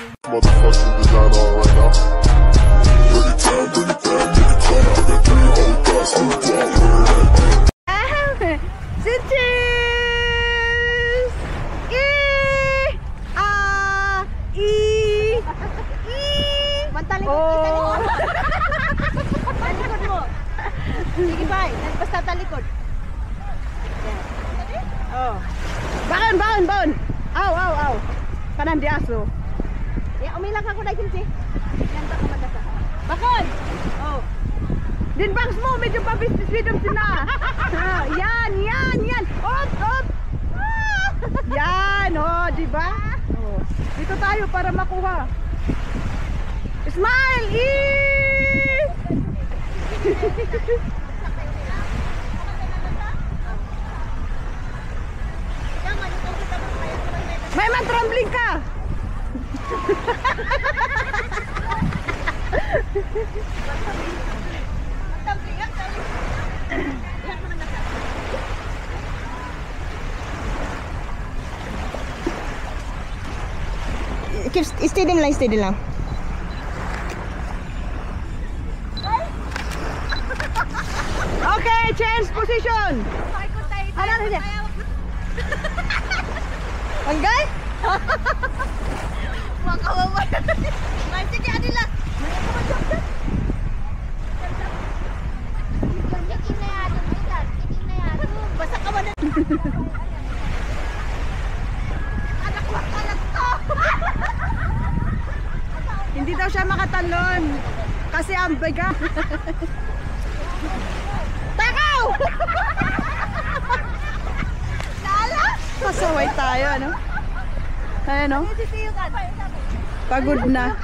Motherfucking design on right now. Cheers! Talikod mo. Sige ba, basta talikod. Oh. Baon. Aw. Kanan di aso. Ya, umilang ako na kinsi. Yan ba kumadasa? Bakon. Oh. Din bangs mo, medyo pabis-bisidom sila. Yan. Op. Yan, oh, di ba? Oh. Dito tayo para makuha. Smile! May man-trembling ka! Steady lang. Okay, change position. Anggay? Makawawa. Sige, Adila. Basta ka ba na? Anak ko to. Hindi daw siya makatalon. Kasi ang biga. Takaw! Lala! Pasaway tayo, ano? Ayan, no? Pagod na.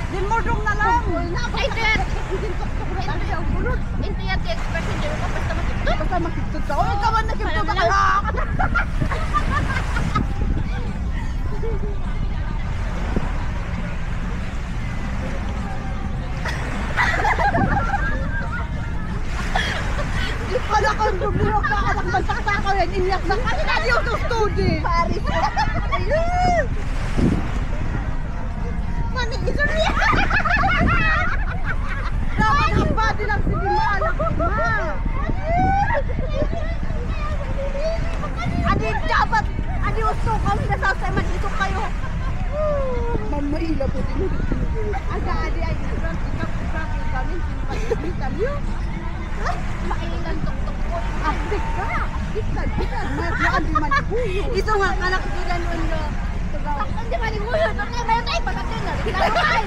Din mo dong na lang. Intiyat expression dyan ka basta makiptod. Basta makiptod ka. Uy, kaman nakiptod ka lang. Anak ko, bumulok ka, anak magsaksa yan, iniyak na kasi na yung tustudi. Paris. Ayun. Manigisor niya. Dapat ang body lang si Dima, anak ko, ma. Adi, dapat, adi usok kami nasasay, mag-isok kayo. Mamaila po din. Aga, adi, ay, ikap-ikap kami, sinipag-ipitan niyo. Mailan tok-tok ko. Asik ka! Kita. Yan di manibuyo. Ito nga, anak ko lang ulo. Saktan di manibuyo. Saktan mayo tayo pagkakin na. Kinakakay.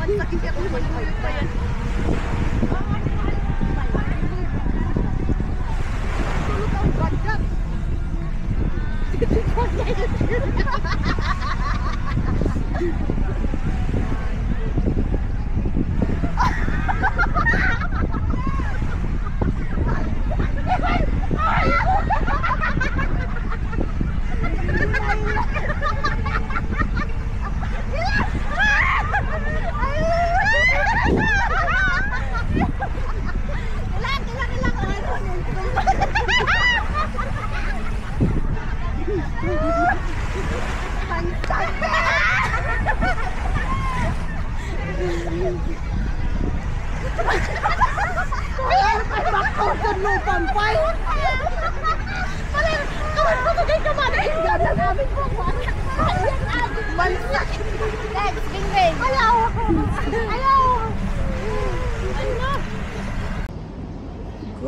Mansakit ako manibuyo pa yan. Tulog ang bagat.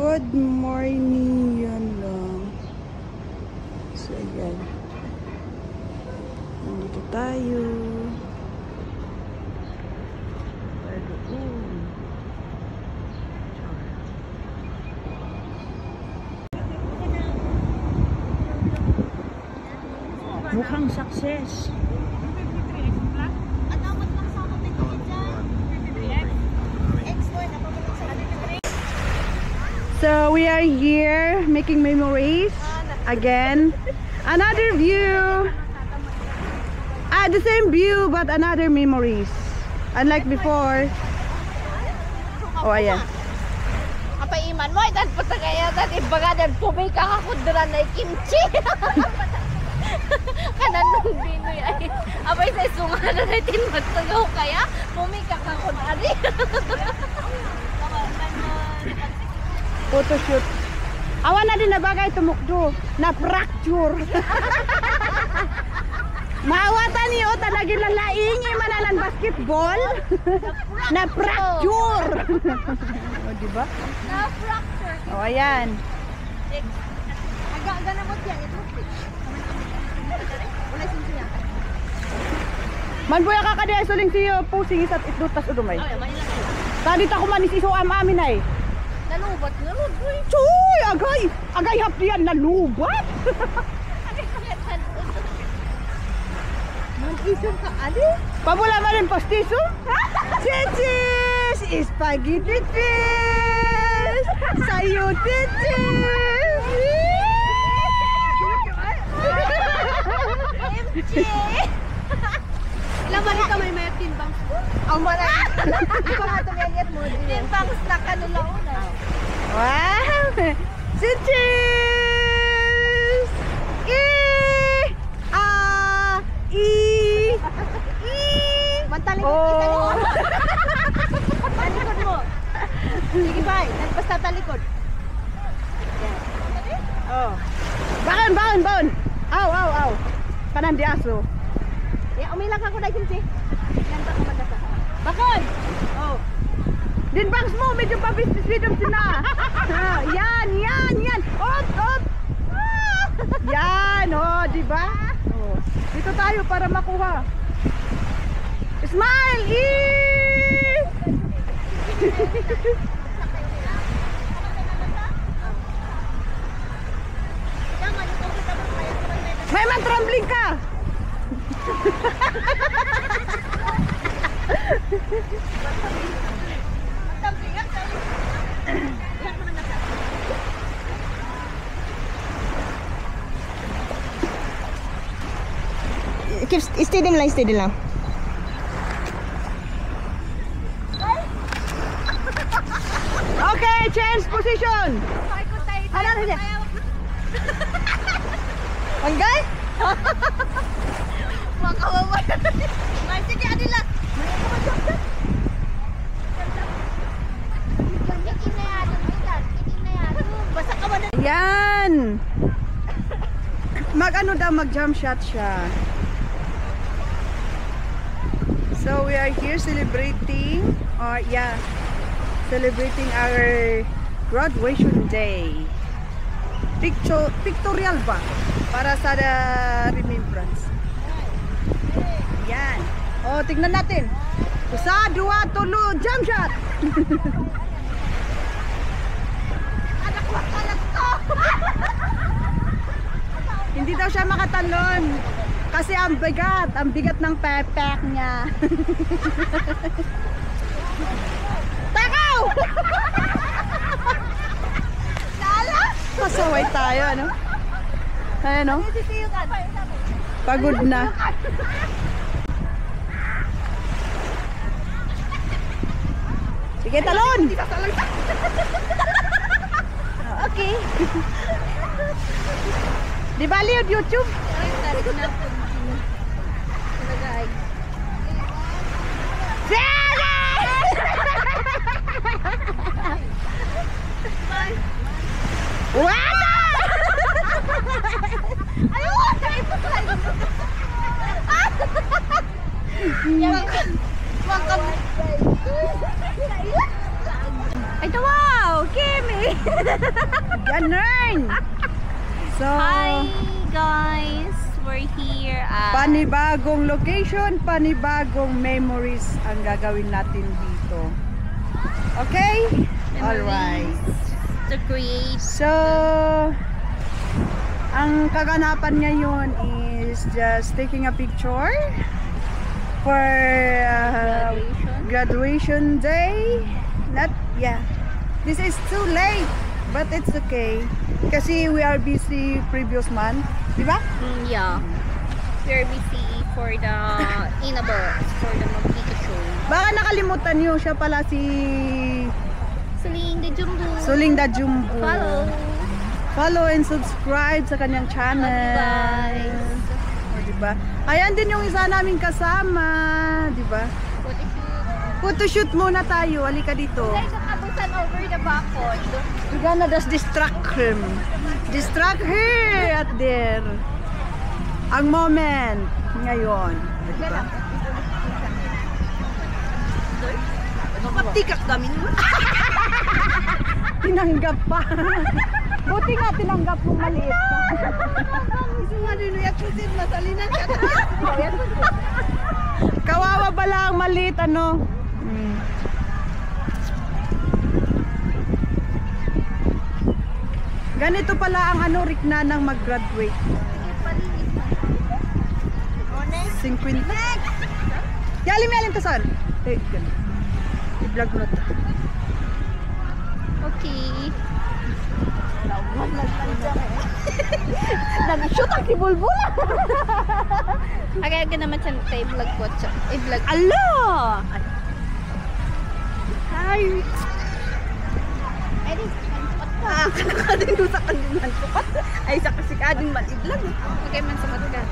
Good morning, yan lang. So, ayan. Nandito tayo. Mukhang success. So we are here making memories again. Another view. The same view but another memories. Unlike before. Oh, ayan. Apa iman mo? Dan puta kaya dan ibaga dan pumay kakakudran na kimchi. Kanan nung Binoy ay abay sa isungan na natin magtagaw kaya pumay kakakudran. Photoshoot. Awan na din na bagay tumukdo na fracture. Maawatan niyo talagi lalaingi mananan basketball na fracture. O diba? Na fracture. O ayan. Aga-aga na mo diyan ito. Wala sinsiya. Man buya ka kadi suling siyo pusing isat itdutas udumay. Tadi ta ko manis iso amin ay. Nalubat, nalubat. Chuy, agay! Agay hapdian, nalubat! Mag-isong ka, ali? Pabula man rin pastiso? Chichis! Spaghetti fish! Sayo chichis! MJ! Ilang balik ka may mayat tinbangs ko? Ang malay! Ikaw nga tumiyagit mo. Tinbangs na kanulauna. Wow! Chichis! Mantalikod kita mo. Talikod mo. Sige ba? Basta talikod. Oh. Baon, baon, baon. Aw, aw, aw. Kanan di aso. Umilang ako na kimchi. Ganda ko magkasa. Bakon! Oh. Din bangs mo, medyo pabis-bisbidom sila. Yan, yan, yan. Op, op. Yan, oh, di ba? Oh. Dito tayo para makuha. Smile! May man trembling ka. Keep steady lang, steady lang. Okay, change position. Ano na? Anggay? Makawawa. May sige adila. Yan. Mag-ano daw, mag-jump shot siya. So we are here celebrating, celebrating our graduation day. Pictorial ba? Para sa remembrance. Yan. Oh, tignan natin. 1, 2, 3, jump shot. Anak ko, anak to. Hindi daw siya makatalon. Kasi ang bigat ng pepek niya. Takaw! Lala! Pasaway tayo, ano? Ayan, no? Pagod na. Sige, talon! Okay. Di ba liod YouTube? Wala! Ayun! Ito, wow! Kimi! Ganun! So, Hi guys, we're here at panibagong location, panibagong memories ang gagawin natin dito. Okay? Alright. to create. So, ang kaganapan ngayon is just taking a picture for graduation day. This is too late, but it's okay. Kasi we are busy previous month, di ba? Yeah. We're busy for the Inabox, for the Magkita show. Baka nakalimutan niyo siya pala si Celine the Jumbo. Suling the Jumbo. Follow. Follow and subscribe sa kanyang channel. Guys. O, diba? Ayan din yung isa naming kasama. Diba? Photoshoot muna tayo. Halika dito. Guys, nakabusan over the bakod. We're gonna just distract him. Distract her at there. Ang moment ngayon. Diba? Tikak kami naman. Tinanggap pa. Buti nga tinanggap mo maliit pa. Gusto nga din yung yakusin, masalinan ka. Kawawa pala ang maliit, ano? Ganito pala ang ano, Rikna nang mag-graduate. 50. Yalim to son. Ganun. I-vlog mo na to. Okay. Nag-shoot ang kibulbula. Agad naman siya i-vlog ko. I-vlog. Alo! Hi! Ay, di. Kanakading doon sa kandiman ko. Ay, sa kasikading maliglag. Okay, man samat ka.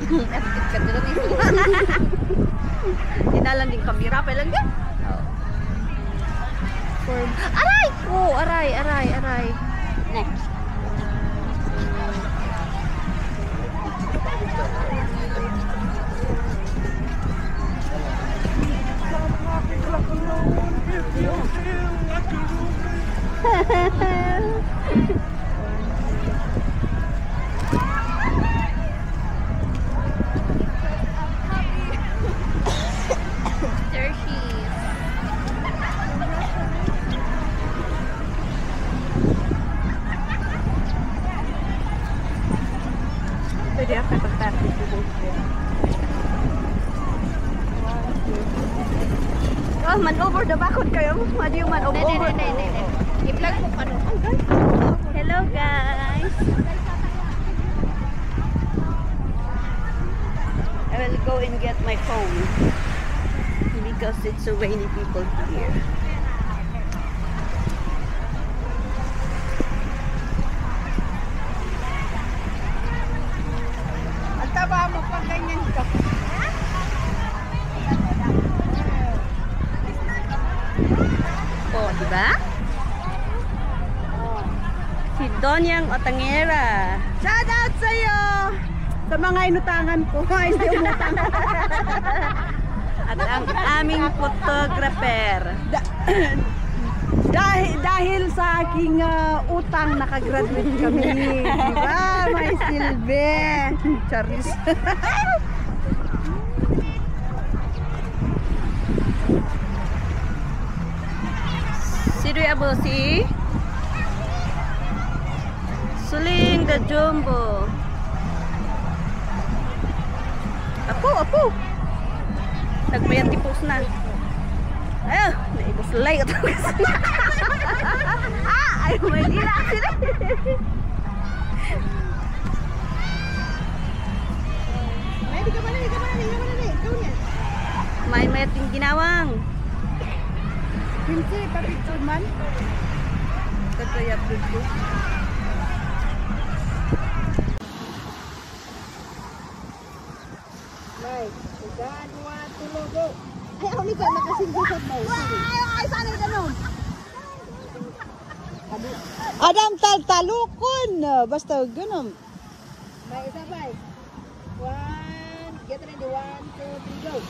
Epic ka doon. Hinalan din kamera. Pailan ka? Aray! Oh, aray. Next. There she is. Pwede ako pag-tapos ko. Oh, man over the bakod kayo. Madi yung man over. I-vlog ko pa no. Hello guys. I will go and get my phone because it's so rainy people here. Ang taba mo pag ganyan ka. Oh, diba? Si Donyang Otangera. Shout out sa'yo! Sa mga inutangan ko. Ay, hindi umutang. At ang aming photographer. Dahil sa aking utang, nakagraduate kami. Diba? May silbi. Charis. Sidoy Abosi. Suling the Jumbo. Apo. Nagbayad tipos na. Ayaw, naibos lay. Ay, may dila sila. May ting ginawang. Pinsi, pa-picture man. Ito yung upload ko. Ay, ugan, one, tulog, go. Ay, ako nika, nakasingkusad mo. Ay, sana yung ganun. Adam, talukon. Basta ganun. May isa ba? One, get ready, 1, 2, 3, go.